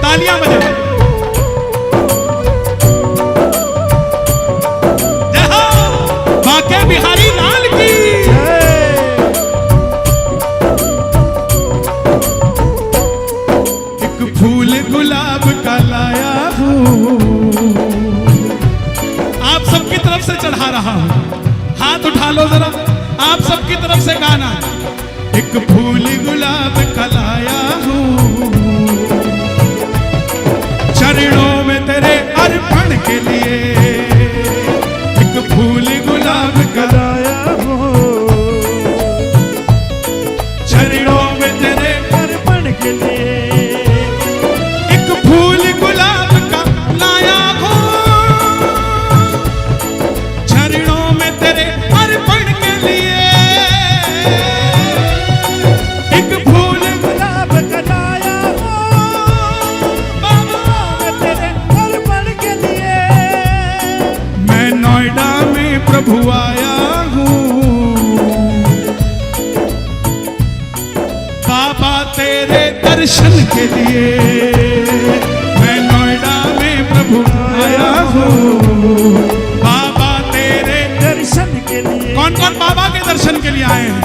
तालियां बजाओ। जय हो बांके बिहारी लाल की। एक फूल गुलाब का लाया हूँ, आप सबकी तरफ से चढ़ा रहा हूँ। हाथ उठा लो जरा, आप सबकी तरफ से गाना। एक फूल गुलाब का लाया हूँ, चरणों में तेरे अर्पण के लिए। एक फूल गुलाब का लाया हूँ, चरणों में तेरे अर्पण के लिए। एक फूल गुलाब का लाया हूँ, चरणों में तेरे अर्पण के लिए। एक फूल गुलाब का लाया हूँ, तेरे अर्पण के लिए। मैं नोएडा में प्रभु आया हूँ, बाबा तेरे दर्शन के लिए। मैं नोएडा में प्रभु आया हूँ, बाबा तेरे दर्शन के लिए। कौन कौन बाबा के दर्शन के लिए आए हैं?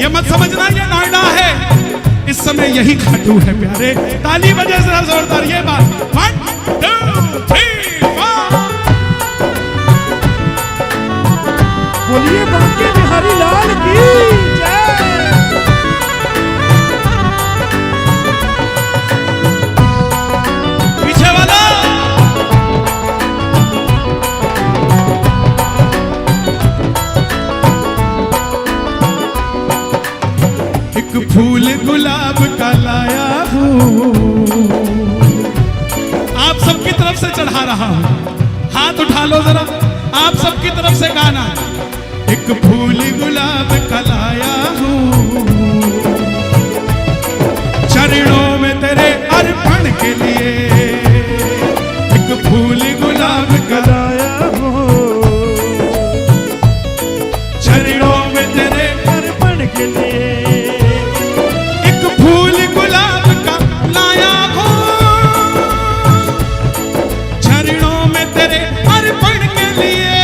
ये मत समझना ये नोएडा है, इस समय यही खाटू है प्यारे। ताली बजे जरा जोरदार ये बात। 1 2 3 4। बोलिए बांके बिहारी लाल की जय। पीछे वाला एक फूल गुलाब का लाया हूँ, आप सबकी तरफ से चढ़ा रहा हूँ। हाथ उठा लो जरा, आप सबकी तरफ से गाना। एक फूल गुलाब का लाया हूँ, चरणों में तेरे अर्पण के लिए। एक फूल गुलाब का लाया हूँ, चरणों में तेरे अर्पण के लिए। एक फूल गुलाब का लाया हूँ, चरणों में तेरे अर्पण के लिए।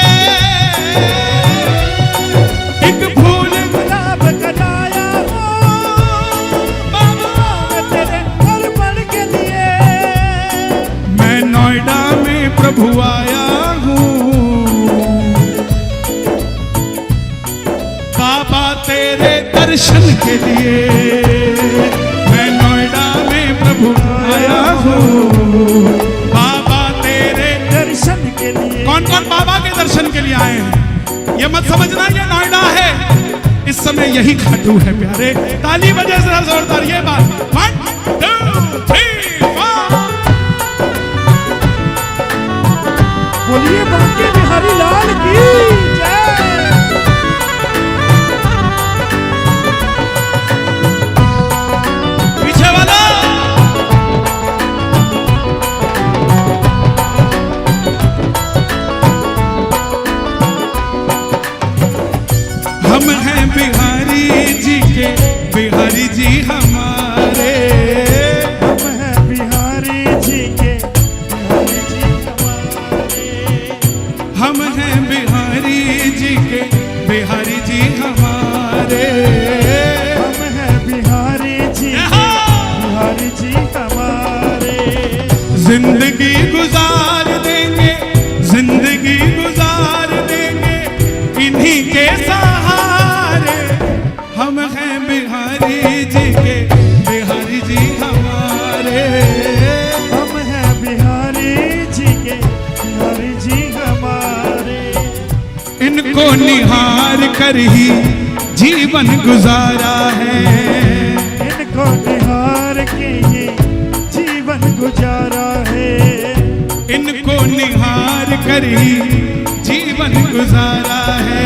एक फूल गुलाब का लाया हूँ, बाबा तेरे अर्पण के लिए। मैं नोएडा में प्रभु आया हूँ, बाबा तेरे दर्शन के लिए। मैं नोएडा में प्रभु आया हूँ, बाबा तेरे दर्शन के लिए। कौन कौन बाबा के दर्शन के लिए आए हैं? ये मत समझना ये नोएडा है, इस समय यही खाटू है प्यारे। ताली बजे जरा जोरदार ये बात। 1 2 3 4। बोलिए बांके बिहारी लाल की जय। पीछे वाला हम हैं बिहारी जी के, बिहारी जी हमारे। हम हैं बिहारी जी के, बिहारी जी हमारे। हम हैं बिहारी जी के, बिहारी जी हमारे। हम हैं बिहारी जी के, बिहारी जी हमारे। जिंदगी गुजार देंगे, जिंदगी गुजार देंगे इन्हीं के सहारे। हम हैं बिहारी जी के, बिहारी जी हमारे। हम हैं बिहारी जी के, बिहारी जी हमारे। इनको निहार कर ही जीवन गुजारा है। इनको निहार के ये जीवन गुजारा है। इनको निहार कर ही जीवन गुजारा है।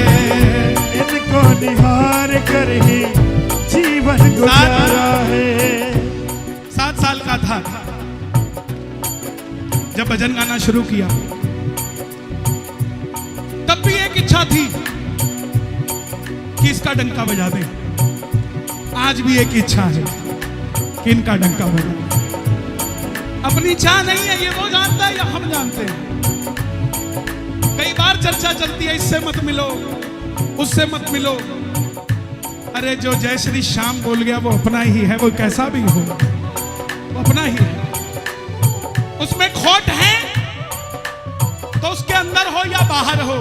इनको निहार कर ही जीवन गुजारा है। 7 साल का था जब भजन गाना शुरू किया, तब भी एक इच्छा थी कि इसका डंका बजा दें। आज भी एक इच्छा है कि इनका डंका बजा। अपनी चाह नहीं है, ये वो जानता है या हम जानते हैं। कई बार चर्चा चलती है, इससे मत मिलो, उससे मत मिलो। अरे जो जय श्री श्याम बोल गया वो अपना ही है, वो कैसा भी हो वो अपना ही है। उसमें खोट है तो उसके अंदर हो या बाहर हो,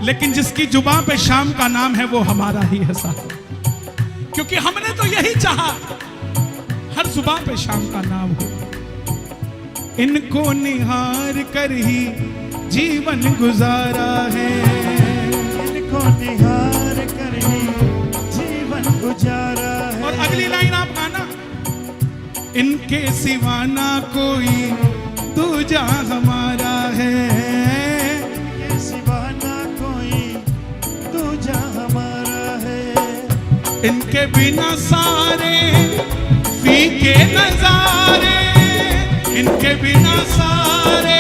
लेकिन जिसकी जुबान पे श्याम का नाम है वो हमारा ही है साहब। क्योंकि हमने तो यही चाहा हर जुबान पे श्याम का नाम हो। इनको निहार कर ही जीवन गुजारा है, इनको निहार कर ही जीवन गुजारा है। और अगली लाइन आप गाना, इनके सिवा ना कोई दूजा हमारा है, इनके सिवा ना कोई दूजा हमारा है। इनके बिना सारे फीके नजारे, इनके बिना सारे।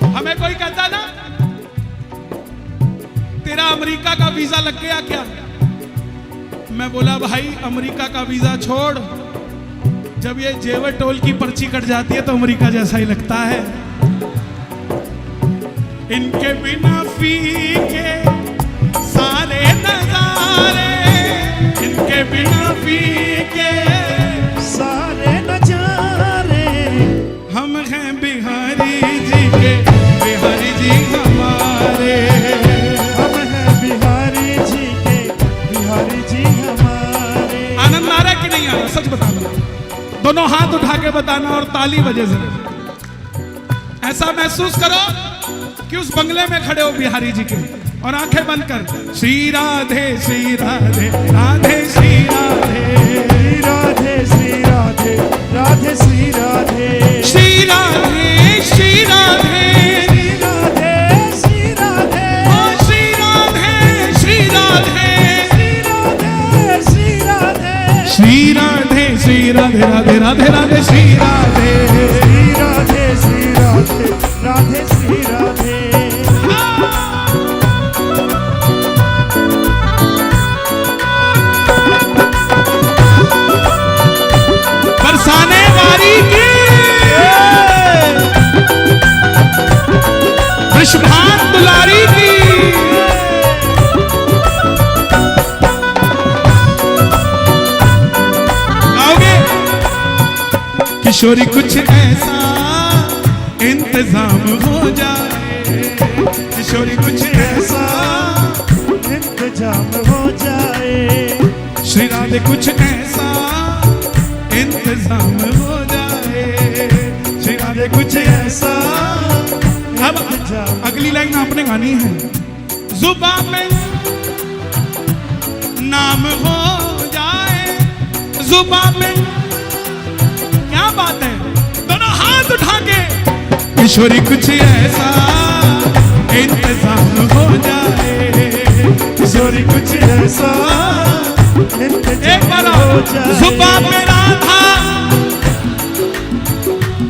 हमें कोई कहता ना तेरा अमेरिका का वीजा लग गया क्या, मैं बोला भाई अमेरिका का वीजा छोड़, जब ये जेवर टोल की पर्ची कट जाती है तो अमेरिका जैसा ही लगता है। इनके बिना फीके सारे नजारे, इनके बिना फीके सारे नजारे। हम हैं बिहारी जी के, बिहारी जी हमारे। हम हैं बिहारी जी के, बिहारी जी हमारे। आनंद आ रहा है कि नहीं आ रहा, सच बताना। दोनों हाथ उठा के बताना और ताली बजे से ऐसा महसूस करो कि उस बंगले में खड़े हो बिहारी जी के, और आंखें बंद कर श्री राधे श्री राधे राधे श्री राधे राधे श्री राधे राधे श्री राधे श्री राधे श्री राधे श्री राधे श्री राधे श्री राधे श्री राधे श्री राधे श्री राधे राधे राधे राधे श्री राधे श्री राधे श्री राधे राधे श्री राधे। बरसाने वाली की विश्वभान दुलारी की गाओगे। किशोरी कुछ ऐसा इंतजाम हो जाए, किशोरी कुछ ऐसा इंतजाम हो जाए। श्री राधे कुछ ऐसा इंतजाम हो जाए, श्री राधे कुछ ऐसा। अब अगली लाइन आपने गानी है, जुबान में नाम हो जाए, जुबान में। क्या बात है, दोनों हाथ उठा के किशोरी कुछ ऐसा इंतजाम हो जाए, किशोरी कुछ ऐसा एक बार जुबान में राधा।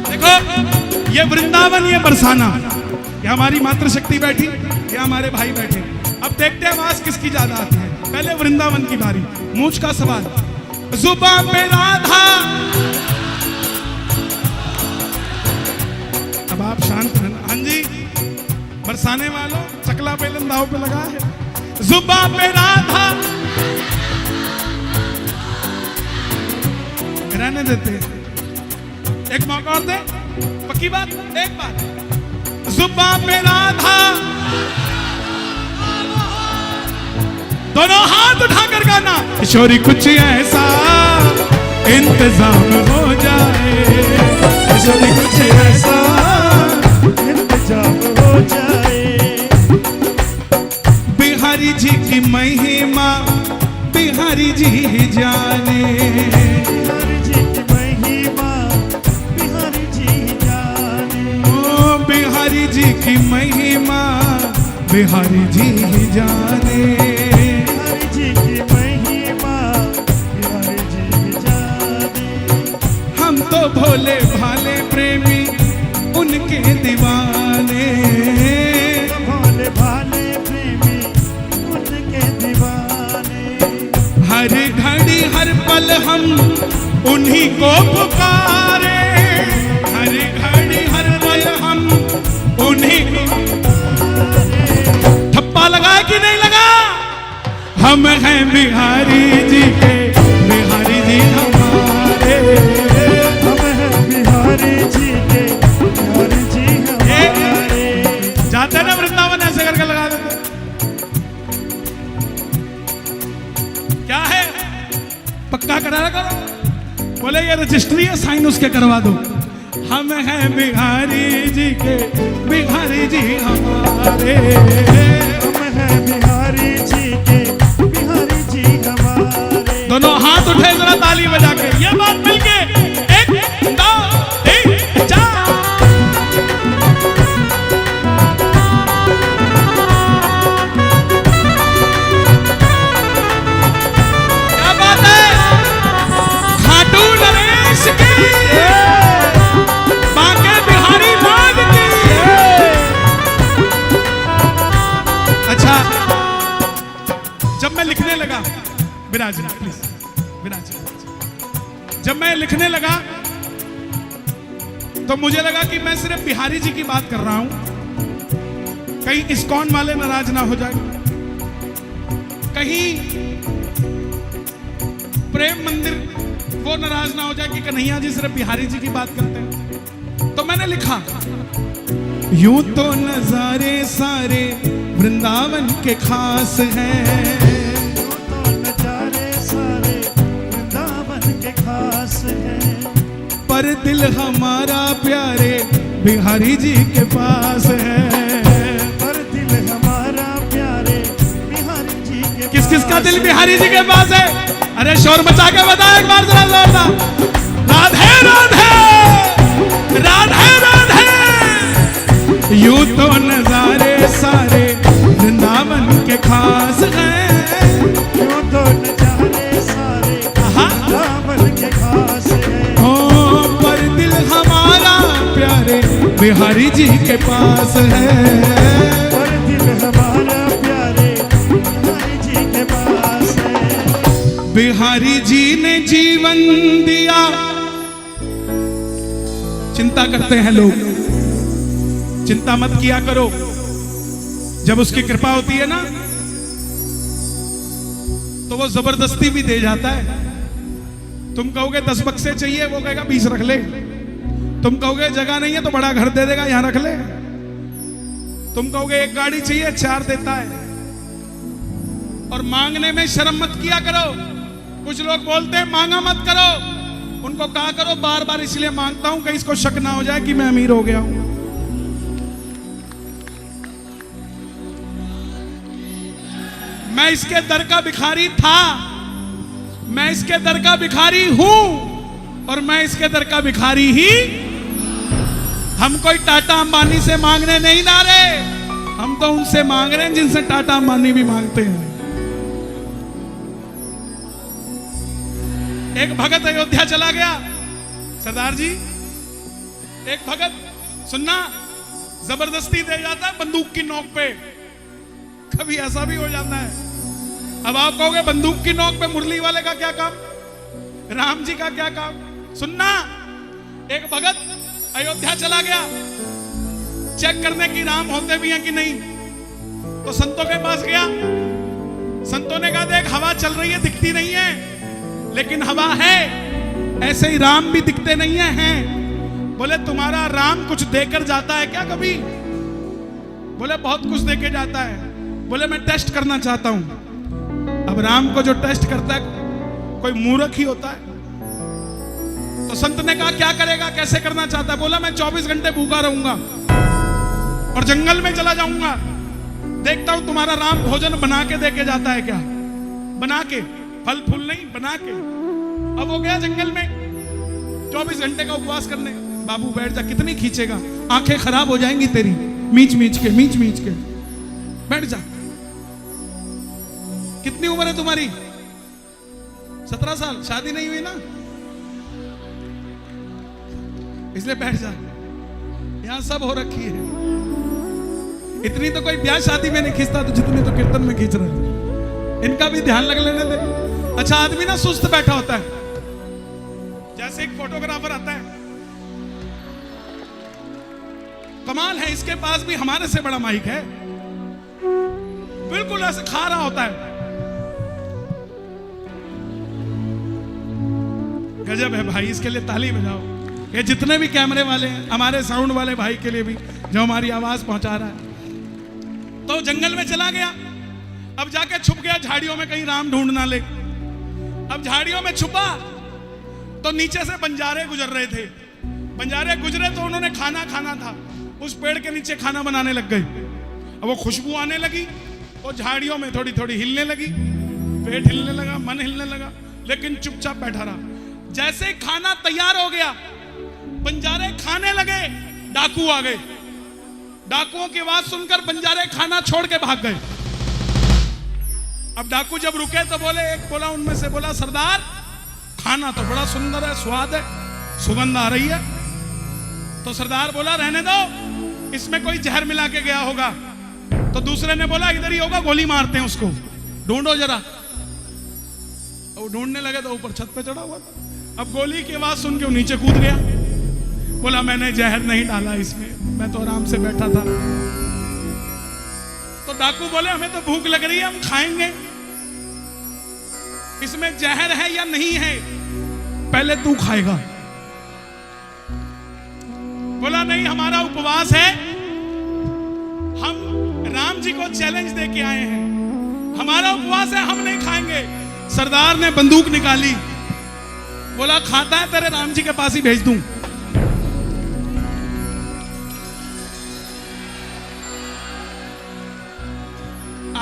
देखो ये वृंदावन, ये बरसाना, ये हमारी मातृशक्ति बैठी, ये हमारे भाई बैठे। अब देखते हैं आवाज किसकी ज्यादा आती है। पहले वृंदावन की बारी, मूंछ का सवाल। जुबान में राधा, अब आप शांत रहना। हाँ जी बरसाने वालों, चकला बेलन दाव पे लगा है। जुबान में राधा, रहने देते, एक मौका और दे, पक्की बात, एक बार। जुबान पे राधा, दोनों हाथ उठाकर गाना, किशोरी कुछ ऐसा इंतजाम हो जाए, किशोरी कुछ ऐसा इंतजाम हो जाए। बिहारी जी की महिमा बिहारी जी ही जाने, बिहारी जी की महिमा बिहारी जी जाने। ओ बिहारी जी की महिमा बिहारी जी ही जाने, बिहारी जी की महिमा बिहारी जी जाने। हम तो भोले भाले प्रेमी उनके दीवाने, उन्हीं को पुकारे, हर घड़ी हर पल हम उन्हीं को। ठप्पा लगा कि नहीं लगा? हम हैं बिहारी जी के, बिहारी जी हमारे, हम हैं बिहारी जी के, बिहारी जी हमारे। जाते ना वृंदावन ऐसे करके लगा देते। क्या है? पक्का करा करो। बोले ये रजिस्ट्री है, साइन उसके करवा दो। हम हैं बिहारी जी के, बिहारी जी हमारे, हम हैं बिहारी जी के, बिहारी जी हमारे। दोनों हाथ उठे जरा ताली बजा के, ये बात मिलके 1 2 3 4। क्या बात है? खाटू नरेश की, बांके बिहारी लाल की। अच्छा, जब मैं लिखने लगा, विराज प्लीज, विराज, जब मैं लिखने लगा तो मुझे लगा कि मैं सिर्फ बिहारी जी की बात कर रहा हूं, कहीं इस्कॉन वाले नाराज ना हो जाए, कहीं प्रेम मंदिर वो नाराज ना हो जाए कि कन्हैया जी सिर्फ बिहारी जी की बात करते हैं। तो मैंने लिखा, यूं तो नजारे सारे वृंदावन के खास हैं, तो नजारे सारे वृंदावन के खास हैं, पर दिल हमारा प्यारे बिहारी जी के पास है। पर दिल हमारा प्यारे बिहारी जी के। किस किस का दिल बिहारी जी के पास है? अरे शोर मचा के बता एक बार जरा जोरदार। राधे राधे राधे राधे। यूं तो नजारे सारे वृंदावन के खास हैं, यूं तो नजारे सारे वृंदावन के खास हैं, ओ पर दिल हमारा प्यारे बिहारी जी के पास है। पर दिल हमारा प्यारे बिहारी जी के पास है। बिहारी जी ने जीवन दिया। चिंता करते हैं लोग, चिंता मत किया करो, जब उसकी कृपा होती है ना तो वो जबरदस्ती भी दे जाता है। तुम कहोगे 10 बक्से चाहिए, वो कहेगा 20 रख ले। तुम कहोगे जगह नहीं है तो बड़ा घर दे देगा, यहां रख ले। तुम कहोगे एक गाड़ी चाहिए, 4 देता है। और मांगने में शर्म मत किया करो। कुछ लोग बोलते हैं मांगा मत करो, उनको कहा करो बार बार इसलिए मांगता हूं कहीं इसको शक ना हो जाए कि मैं अमीर हो गया हूं। मैं इसके दर का भिखारी था, मैं इसके दर का भिखारी हूं, और मैं इसके दर का भिखारी ही। हम कोई टाटा अंबानी से मांगने नहीं ला रहे, हम तो उनसे मांग रहे हैं जिनसे टाटा अंबानी भी मांगते हैं। एक भगत अयोध्या चला गया, सरदार जी, एक भगत सुनना जबरदस्ती दे जाता है बंदूक की नोक पे। कभी ऐसा भी हो जाता है। अब आप कहोगे बंदूक की नोक पे मुरली वाले का क्या काम, राम जी का क्या काम? सुनना, एक भगत अयोध्या चला गया चेक करने की राम होते भी हैं कि नहीं। तो संतों के पास गया, संतों ने कहा देख हवा चल रही है, दिखती नहीं है, लेकिन हवा है, ऐसे ही राम भी दिखते नहीं है। बोले तुम्हारा राम कुछ देकर जाता है क्या कभी? बोले बहुत कुछ देके जाता है। बोले मैं टेस्ट करना चाहता हूं। अब राम को जो टेस्ट करता है कोई मूर्ख ही होता है। तो संत ने कहा क्या करेगा, कैसे करना चाहता है? बोला मैं 24 घंटे भूखा रहूंगा और जंगल में चला जाऊंगा, देखता हूं तुम्हारा राम भोजन बना के देके जाता है क्या। बना के, फल फूल नहीं, बना के। अब वो गया जंगल में 24 घंटे का उपवास करने। बाबू बैठ जा, कितनी खींचेगा, आंखें खराब हो जाएंगी तेरी, मीच मीच के बैठ जा। कितनी उम्र है तुम्हारी? 17 साल, शादी नहीं हुई ना, इसलिए बैठ जा। यहां सब हो रखी है, इतनी तो कोई ब्याह शादी में नहीं खींचता तो जितनी तो कीर्तन में खींच रहे हैं। इनका भी ध्यान लग लेने दे। अच्छा आदमी ना सुस्त बैठा होता है, जैसे एक फोटोग्राफर आता है, कमाल है, इसके पास भी हमारे से बड़ा माइक है, बिल्कुल ऐसे खा रहा होता है। गजब है भाई, इसके लिए ताली बजाओ। ये जितने भी कैमरे वाले हैं, हमारे साउंड वाले भाई के लिए भी, जो हमारी आवाज पहुंचा रहा है। तो जंगल में चला गया, अब जाके छुप गया झाड़ियों में, कहीं राम ढूंढ ना ले। अब झाड़ियों में छुपा तो नीचे से बंजारे गुजर रहे थे। बंजारे गुजरे तो उन्होंने खाना खाना था, उस पेड़ के नीचे खाना बनाने लग गए। अब वो खुशबू आने लगी, वो झाड़ियों में थोड़ी थोड़ी हिलने लगी, पेट हिलने लगा, मन हिलने लगा, लेकिन चुपचाप बैठा रहा। जैसे ही खाना तैयार हो गया, बंजारे खाने लगे, डाकू आ गए। डाकुओं की आवाज सुनकर बंजारे खाना छोड़ के भाग गए। अब डाकू जब रुके तो बोले, एक बोला उनमें से, बोला सरदार खाना तो बड़ा सुंदर है, स्वाद है, सुगंध आ रही है। तो सरदार बोला रहने दो, इसमें कोई जहर मिला के गया होगा। तो दूसरे ने बोला इधर ही होगा, गोली मारते हैं उसको, ढूंढो जरा। वो ढूंढने लगे तो ऊपर छत पे चढ़ा हुआ था। अब गोली की आवाज सुन के वो नीचे कूद गया, बोला मैंने जहर नहीं डाला इसमें, मैं तो आराम से बैठा था। तो डाकू बोले हमें तो भूख लग रही है, हम खाएंगे, इसमें जहर है या नहीं है पहले तू खाएगा। बोला नहीं, हमारा उपवास है, हम राम जी को चैलेंज दे के आए हैं, हमारा उपवास है, हम नहीं खाएंगे। सरदार ने बंदूक निकाली, बोला खाता है तेरे राम जी के पास ही भेज दूं।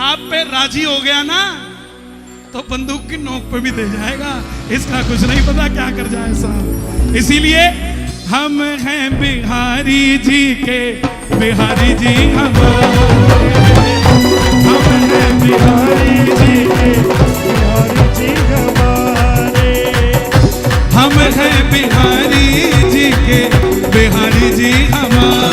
आप पे राजी हो गया ना तो बंदूक की नोक पे भी दे जाएगा, इसका कुछ नहीं पता क्या कर जाए साहब। इसीलिए हम हैं बिहारी जी के, बिहारी जी हमारे, हम हैं बिहारी जी के, बिहारी जी हमारे। हम हैं बिहारी जी के, बिहारी जी हमारे।